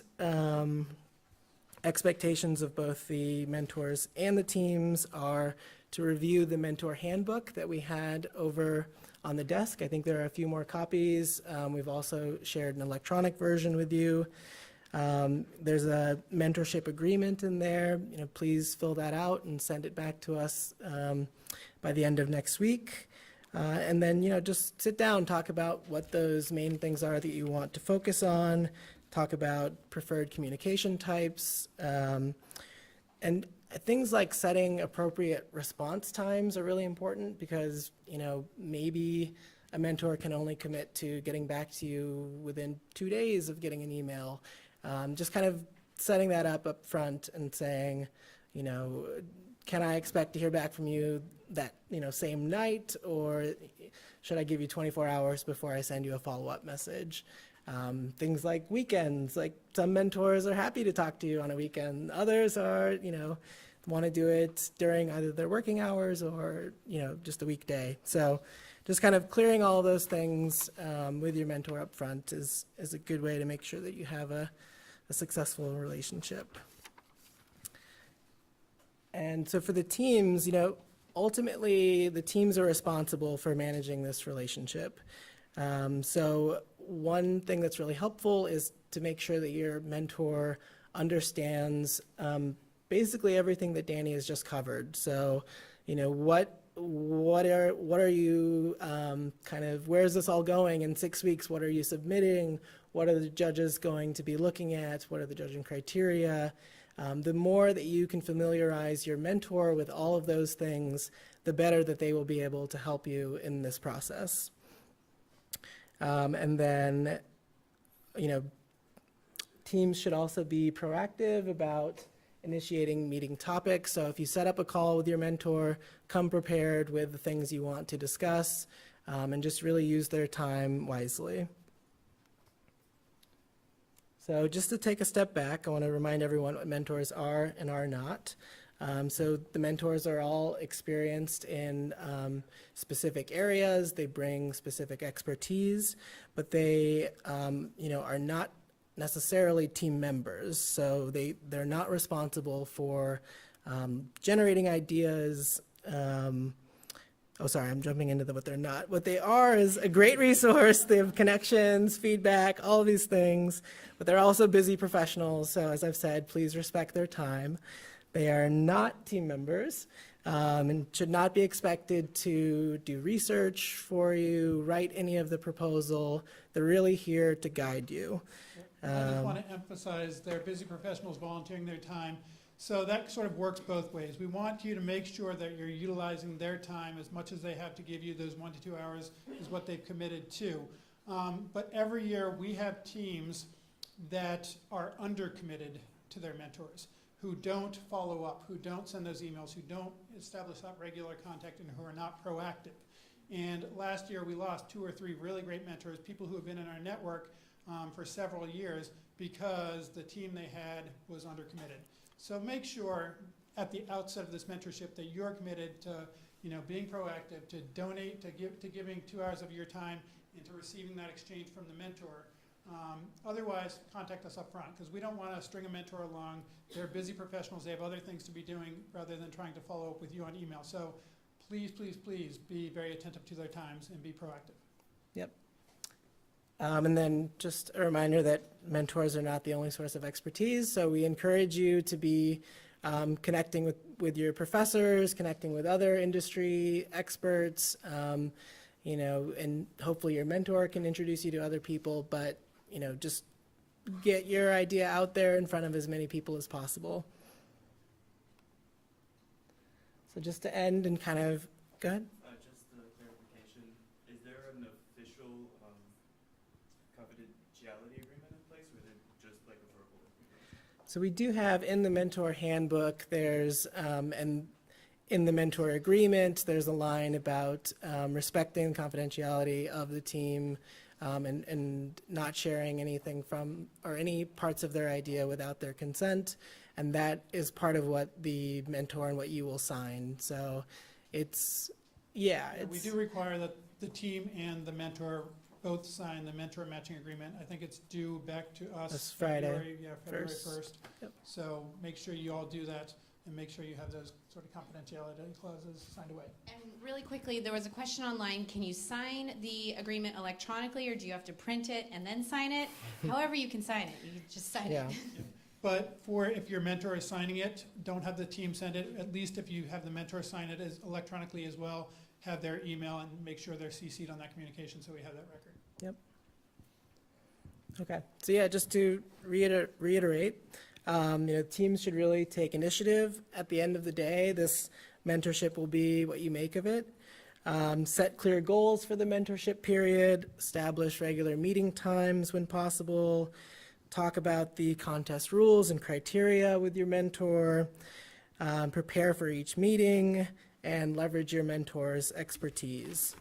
expectations of both the mentors and the teams are to review the mentor handbook that we had over on the desk. I think there are a few more copies. We've also shared an electronic version with you. There's a mentorship agreement in there. Please fill that out and send it back to us by the end of next week. And then, just sit down, talk about what those main things are that you want to focus on, talk about preferred communication types, and things like setting appropriate response times are really important because, maybe a mentor can only commit to getting back to you within 2 days of getting an email. Just kind of setting that up front and saying, can I expect to hear back from you that, same night, or should I give you 24 hours before I send you a follow-up message? Things like weekends, like some mentors are happy to talk to you on a weekend. Others are, want to do it during either their working hours or, just a weekday. So just kind of clearing all of those things with your mentor up front is a good way to make sure that you have a successful relationship. And so for the teams, ultimately the teams are responsible for managing this relationship. So one thing that's really helpful is to make sure that your mentor understands basically everything that Danny has just covered. So, what are you kind of, where is this all going in 6 weeks? What are you submitting? What are the judges going to be looking at? What are the judging criteria? The more that you can familiarize your mentor with all of those things, the better that they will be able to help you in this process. And then, teams should also be proactive about initiating meeting topics. So if you set up a call with your mentor, come prepared with the things you want to discuss, and just really use their time wisely. So just to take a step back, I want to remind everyone what mentors are and are not. So the mentors are all experienced in specific areas. They bring specific expertise, but they, are not necessarily team members. So they're not responsible for generating ideas. I'm jumping into what they're not. What they are is a great resource. They have connections, feedback, all of these things, but they're also busy professionals. So as I've said, please respect their time. They are not team members and should not be expected to do research for you, write any of the proposal. They're really here to guide you. I just want to emphasize they're busy professionals volunteering their time. So that sort of works both ways. We want you to make sure that you're utilizing their time as much as they have to give you. Those 1 to 2 hours is what they've committed to. But every year we have teams that are undercommitted to their mentors, who don't follow up, who don't send those emails, who don't establish that regular contact, and who are not proactive. And last year we lost 2 or 3 really great mentors, people who have been in our network for several years because the team they had was undercommitted. So make sure at the outset of this mentorship that you're committed to being proactive, to donate, to giving 2 hours of your time, and to receiving that exchange from the mentor. Otherwise, contact us up front, because we don't want to string a mentor along. They're busy professionals. They have other things to be doing rather than trying to follow up with you on email. So please, please, please be very attentive to their times and be proactive. Yep. And then just a reminder that mentors are not the only source of expertise, so we encourage you to be connecting with your professors, connecting with other industry experts, and hopefully your mentor can introduce you to other people, but just get your idea out there in front of as many people as possible. So just to end and kind of, go ahead. Just a clarification, is there an official confidentiality agreement in place, or is it just like a verbal agreement? So we do have in the mentor handbook, there's, and in the mentor agreement, there's a line about respecting the confidentiality of the team and not sharing anything from, or any parts of their idea without their consent. And that is part of what the mentor and what you will sign. So it's, We do require that the team and the mentor both sign the mentor matching agreement. I think it's due back to us. This Friday, February 1st. 1st. Yep. So make sure you all do that, and make sure you have those sort of confidentiality clauses signed away. And really quickly, there was a question online, can you sign the agreement electronically, or do you have to print it and then sign it? However you can sign it, you can just sign Yeah. it. But if your mentor is signing it, don't have the team send it. At least if you have the mentor sign it as electronically as well, have their email and make sure they're CC'd on that communication so we have that record. Yep. Okay. So yeah, just to reiterate, teams should really take initiative. At the end of the day, this mentorship will be what you make of it. Set clear goals for the mentorship period, establish regular meeting times when possible, talk about the contest rules and criteria with your mentor, prepare for each meeting, and leverage your mentor's expertise.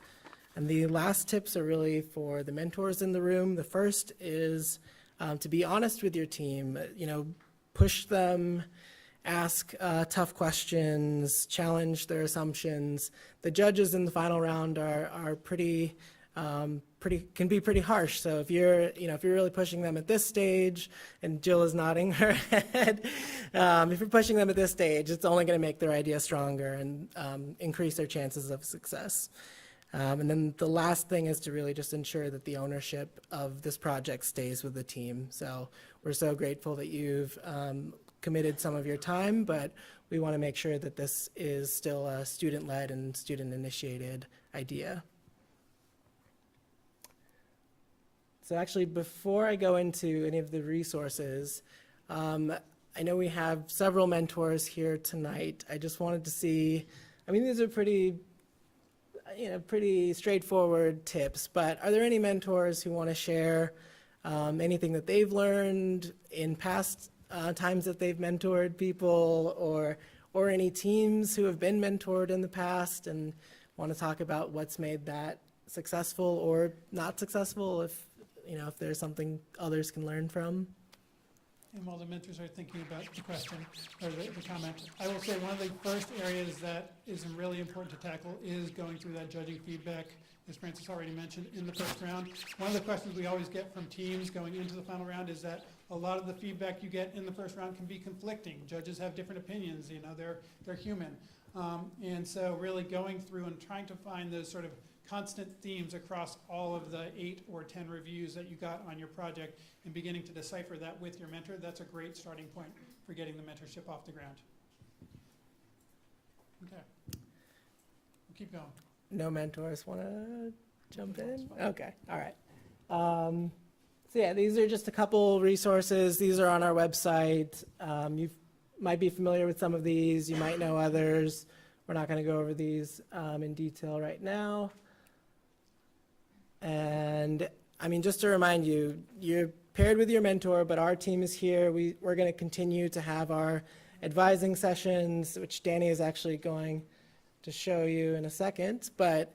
And the last tips are really for the mentors in the room. The first is to be honest with your team, push them, ask tough questions, challenge their assumptions. The judges in the final round are can be pretty harsh. So if you're really pushing them at this stage, and Jill is nodding her head, if you're pushing them at this stage, it's only going to make their idea stronger and increase their chances of success. And then the last thing is to really just ensure that the ownership of this project stays with the team. So we're so grateful that you've committed some of your time, but we want to make sure that this is still a student-led and student-initiated idea. So actually, before I go into any of the resources, I know we have several mentors here tonight. I just wanted to see, these are pretty straightforward tips, but are there any mentors who want to share anything that they've learned in past times that they've mentored people, or any teams who have been mentored in the past and want to talk about what's made that successful or not successful, if there's something others can learn from? And while the mentors are thinking about the question or the comment, I will say one of the first areas that is really important to tackle is going through that judging feedback, as Francis already mentioned, in the first round. One of the questions we always get from teams going into the final round is that a lot of the feedback you get in the first round can be conflicting. Judges have different opinions, they're human. And so really going through and trying to find those sort of constant themes across all of the 8 or 10 reviews that you got on your project and beginning to decipher that with your mentor, that's a great starting point for getting the mentorship off the ground. Okay. We'll keep going. No mentors want to jump in? Okay, all right. So yeah, these are just a couple resources. These are on our website. might be familiar with some of these. You might know others. We're not going to go over these in detail right now. And I mean, just to remind you, you're paired with your mentor, but our team is here. We're going to continue to have our advising sessions, which Danny is actually going to show you in a second. But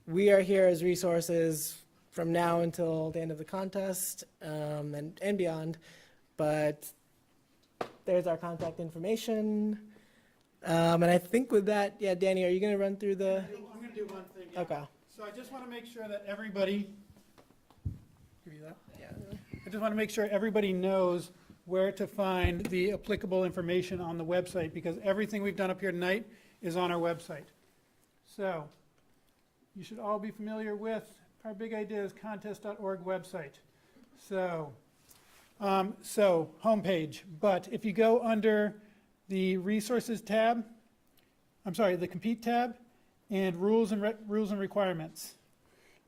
we are here as resources from now until the end of the contest and beyond. But there's our contact information. And I think with that, yeah, Danny, are you going to run through the? I'm going to do one thing. Yeah. Okay. So I just want to make sure that everybody, give you that? Yeah. I just want to make sure everybody knows where to find the applicable information on the website, because everything we've done up here tonight is on our website. So you should all be familiar with our Big Ideas Contest.org website. So, homepage, but if you go under the Resources tab, the Compete tab, and Rules and Requirements.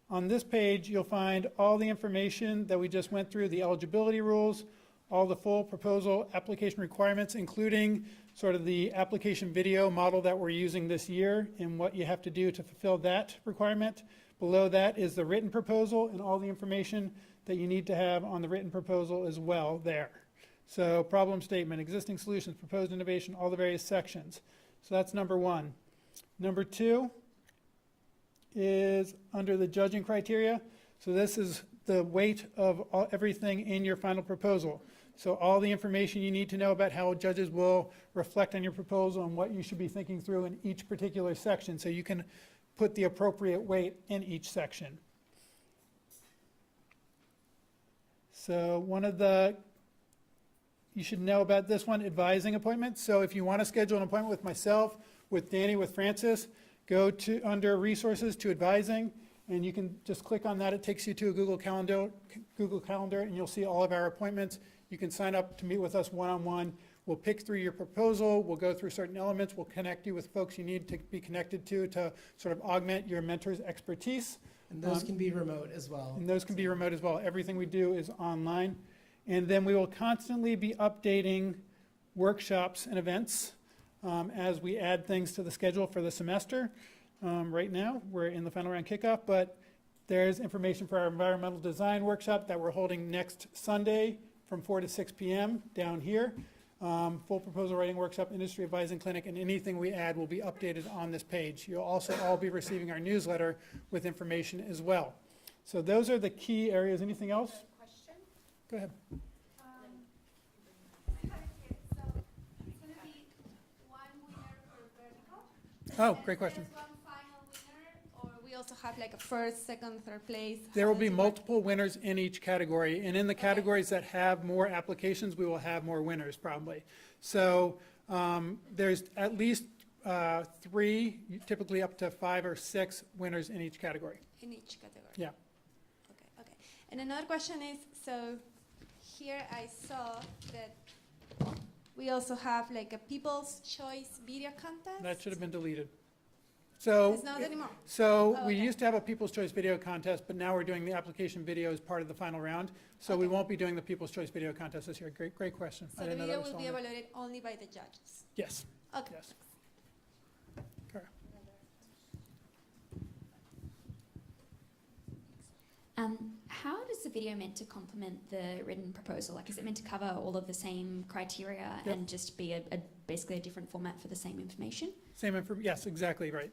On this page, you'll find all the information that we just went through, the eligibility rules, all the full proposal application requirements, including sort of the application video model that we're using this year and what you have to do to fulfill that requirement. Below that is the written proposal and all the information that you need to have on the written proposal as well there. So problem statement, existing solutions, proposed innovation, all the various sections. So that's number one. Number two is under the judging criteria. So this is the weight of everything in your final proposal. So all the information you need to know about how judges will reflect on your proposal and what you should be thinking through in each particular section, so you can put the appropriate weight in each section. So you should know about this one, advising appointments. So if you want to schedule an appointment with myself, with Danny, with Francis, go to under resources to advising, and you can just click on that. It takes you to a Google Calendar, and you'll see all of our appointments. You can sign up to meet with us one-on-one. We'll pick through your proposal. We'll go through certain elements. We'll connect you with folks you need to be connected to sort of augment your mentor's expertise. And those can be remote as well. And those can be remote as well. Everything we do is online. And then we will constantly be updating workshops and events as we add things to the schedule for the semester. Right now, we're in the final round kickoff, but there's information for our environmental design workshop that we're holding next Sunday from 4 to 6 p.m. down here. Full proposal writing workshop, industry advising clinic, and anything we add will be updated on this page. You'll also all be receiving our newsletter with information as well. So those are the key areas. Anything else? Question? Go ahead. Oh, great question. One final winner, or we also have like a first, second, third place? There will How be does it work? multiple winners in each category, and in the categories that have more applications, we will have more winners probably. So there's at least 3, typically up to 5 or 6 winners in each category. In each category? Yeah. Okay. And another question is, so here I saw that we also have like a People's Choice video contest? That should have been deleted. So, It's not anymore? so Oh, we okay. used to have a People's Choice video contest, but now we're doing the application video as part of the final round. So we Okay. won't be doing the People's Choice video contest this year. Great question. So I the didn't know that video was will be still on there. evaluated only by the judges? Yes, Okay. yes. Kara. How is the video meant to complement the written proposal? Like, is it meant to cover all of the same criteria Yep. and just be basically a different format for the same information? Yes, exactly right.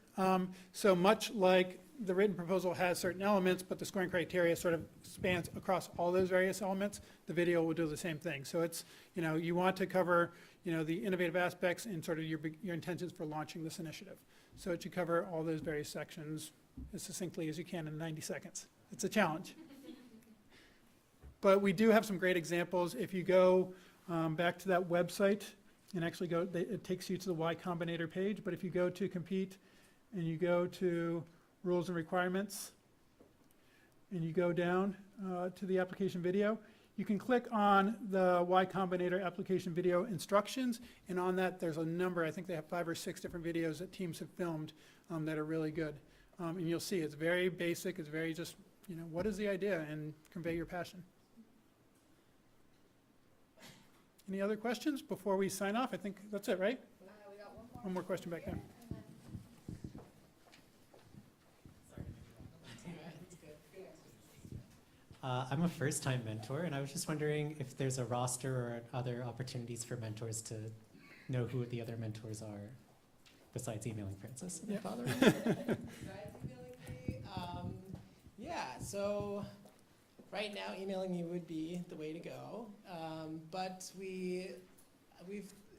So much like the written proposal has certain elements, but the scoring criteria sort of spans across all those various elements, the video will do the same thing. So it's, you want to cover, the innovative aspects and sort of your intentions for launching this initiative. So it should cover all those various sections as succinctly as you can in 90 seconds. It's a challenge. But we do have some great examples. If you go back to that website and actually it takes you to the Y Combinator page, but if you go to Compete and you go to Rules and Requirements and you go down to the application video, you can click on the Y Combinator application video instructions, and on that there's a number, I think they have 5 or 6 different videos that teams have filmed that are really good. And you'll see it's very basic, it's very just, what is the idea, and convey your passion. Any other questions before we sign off? I think that's it, right? We got one more question back there. I'm a first-time mentor, and I was just wondering if there's a roster or other opportunities for mentors to know who the other mentors are, besides emailing Francis and Yeah. bothering. Yeah, so right now emailing me would be the way to go. But we've,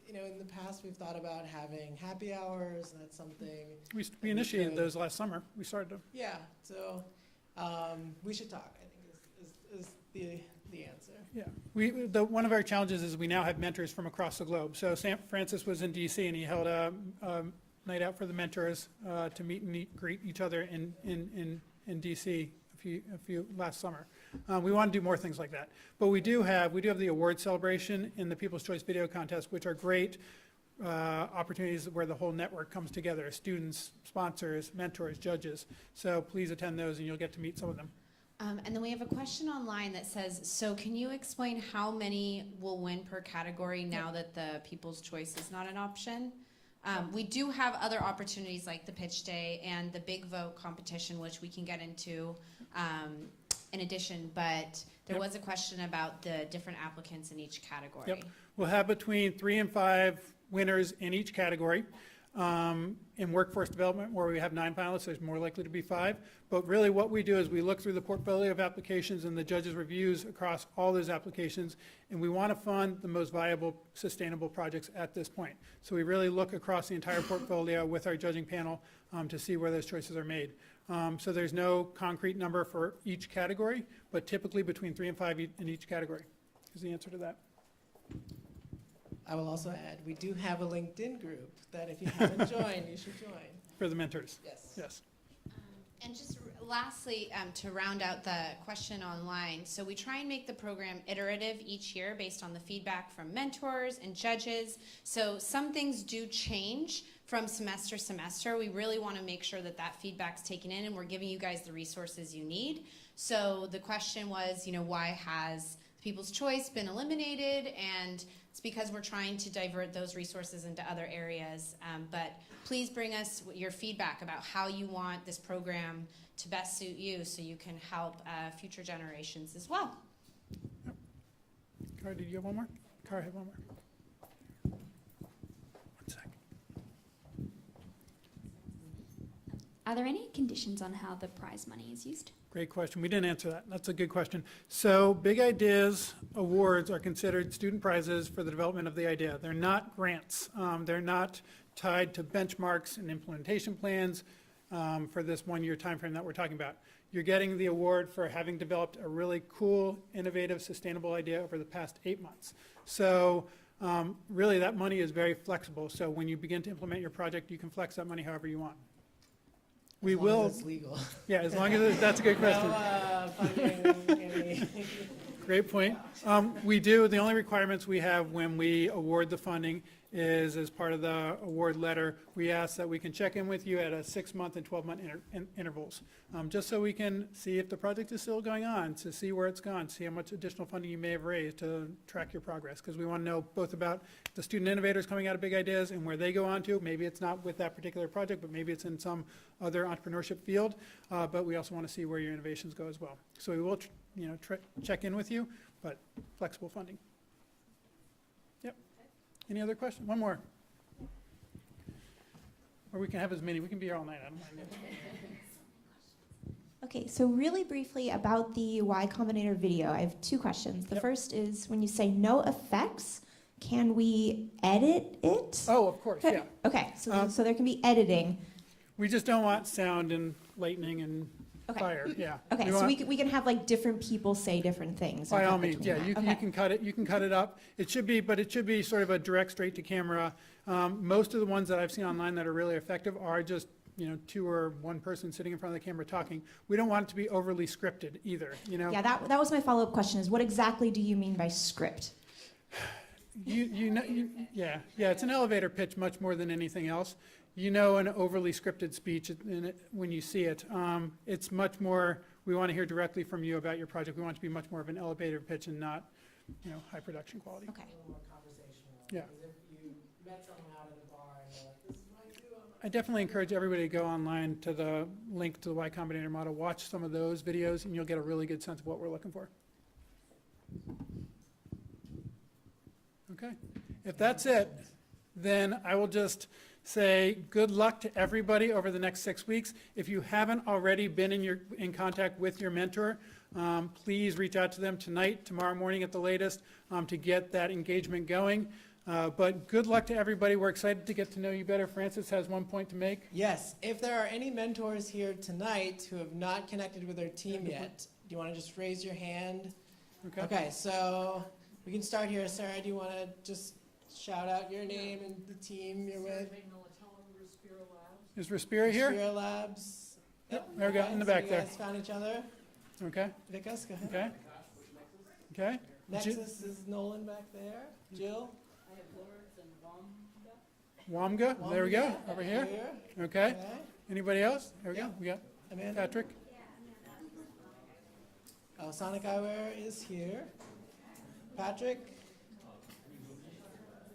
in the past we've thought about having happy hours, and that's something. We initiated those last summer. We started them. Yeah, so we should talk, I think is the answer. Yeah, one of our challenges is we now have mentors from across the globe. So Francis was in DC and he held a night out for the mentors to meet and greet each other in DC a few last summer. We want to do more things like that. But we do have the award celebration and the People's Choice Video Contest, which are great opportunities where the whole network comes together, students, sponsors, mentors, judges. So please attend those and you'll get to meet some of them. And then we have a question online that says, so can you explain how many will win per category now that the People's Choice is not an option? We do have other opportunities like the pitch day and the big vote competition, which we can get into in addition, but there was a question about the different applicants in each category. Yep. We'll have between 3 and 5 winners in each category. In workforce development, where we have 9 finalists, there's more likely to be 5. But really what we do is we look through the portfolio of applications and the judges' reviews across all those applications, and we want to fund the most viable, sustainable projects at this point. So we really look across the entire portfolio with our judging panel to see where those choices are made. So there's no concrete number for each category, but typically between 3 and 5 in each category is the answer to that. I will also add, we do have a LinkedIn group that if you haven't joined, you should join. For the mentors. Yes. Yes. And just lastly, to round out the question online, so we try and make the program iterative each year based on the feedback from mentors and judges. So some things do change from semester to semester. We really want to make sure that that feedback's taken in and we're giving you guys the resources you need. So the question was, why has People's Choice been eliminated? And it's because we're trying to divert those resources into other areas. But please bring us your feedback about how you want this program to best suit you so you can help future generations as well. Yep. Cara, did you have one more? Cara had one more. One sec. Are there any conditions on how the prize money is used? Great question. We didn't answer that. That's a good question. So Big Ideas awards are considered student prizes for the development of the idea. They're not grants. They're not tied to benchmarks and implementation plans for this one-year time frame that we're talking about. You're getting the award for having developed a really cool, innovative, sustainable idea over the past 8 months. So really that money is very flexible. So when you begin to implement your project, you can flex that money however you want. We As long will. as it's legal. Yeah, as long as that's a good question. No funding, any. Great point. We do, the only requirements we have when we award the funding is as part of the award letter, we ask that we can check in with you at a 6-month and 12-month intervals, just so we can see if the project is still going on, to see where it's gone, see how much additional funding you may have raised to track your progress, because we want to know both about the student innovators coming out of Big Ideas and where they go on to. Maybe it's not with that particular project, but maybe it's in some other entrepreneurship field, but we also want to see where your innovations go as well. So we will check in with you, but flexible funding. Yep. Any other questions? One more. Or we can have as many. We can be here all night. I don't mind. Okay, so really briefly about the Y Combinator video, I have 2 questions. The first is, when you say no effects, can we edit it? Oh, of course, yeah. Okay, so there can be editing. We just don't want sound and lightning and fire, yeah. Okay, so we can have like different people say different things. By and all cut means, between yeah, that. you can cut it, you can cut it up. It should be sort of a direct, straight to camera. Most of the ones that I've seen online that are really effective are just, 2 or 1 person sitting in front of the camera talking. We don't want it to be overly scripted either, Yeah, that was my follow-up question, is what exactly do you mean by script? Yeah, it's an elevator pitch much more than anything else. An overly scripted speech when you see it. It's much more, we want to hear directly from you about your project. We want it to be much more of an elevator pitch and not, high production quality. Okay. Yeah. As if you met someone out at a bar and you're like, this is what I do. I definitely encourage everybody to go online to the link to the Y Combinator model, watch some of those videos, and you'll get a really good sense of what we're looking for. Okay. If that's it, then I will just say good luck to everybody over the next 6 weeks. If you haven't already been in contact with your mentor, please reach out to them tonight, tomorrow morning at the latest, to get that engagement going. But good luck to everybody. We're excited to get to know you better. Francis has one point to make. Yes, if there are any mentors here tonight who have not connected with their team yet, do you want to just raise your hand? Okay. Okay, so we can start here. Sarah, do you want to just shout out your name and the team you're with? Is Respira here? Respira Labs. Yep, there we go, in the so back you there. guys found each other. Okay. Vikas, go ahead. Okay. Okay. Nexus is Nolan back there. Jill. Wamga, there we go, over here. Okay. Anybody else? There we go. We got Amanda. Patrick. Oh, Sonic Eyewear is here. Patrick.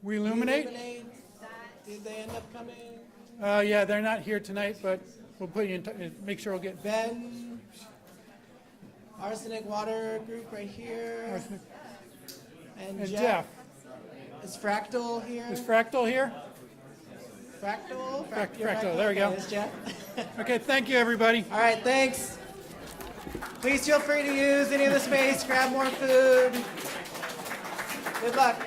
We Illuminate. Did they end up coming? Yeah, they're not here tonight, but we'll put you in make sure we'll get Ben. Arsenic Water Group right here. Arsenic. And And Jeff. Jeff. Is Fractal here? Is Fractal here? Fractal? Fractal, there we go. Okay, there's Jeff. Okay, thank you, everybody. All right, thanks. Please feel free to use any of the space, grab more food. Good luck.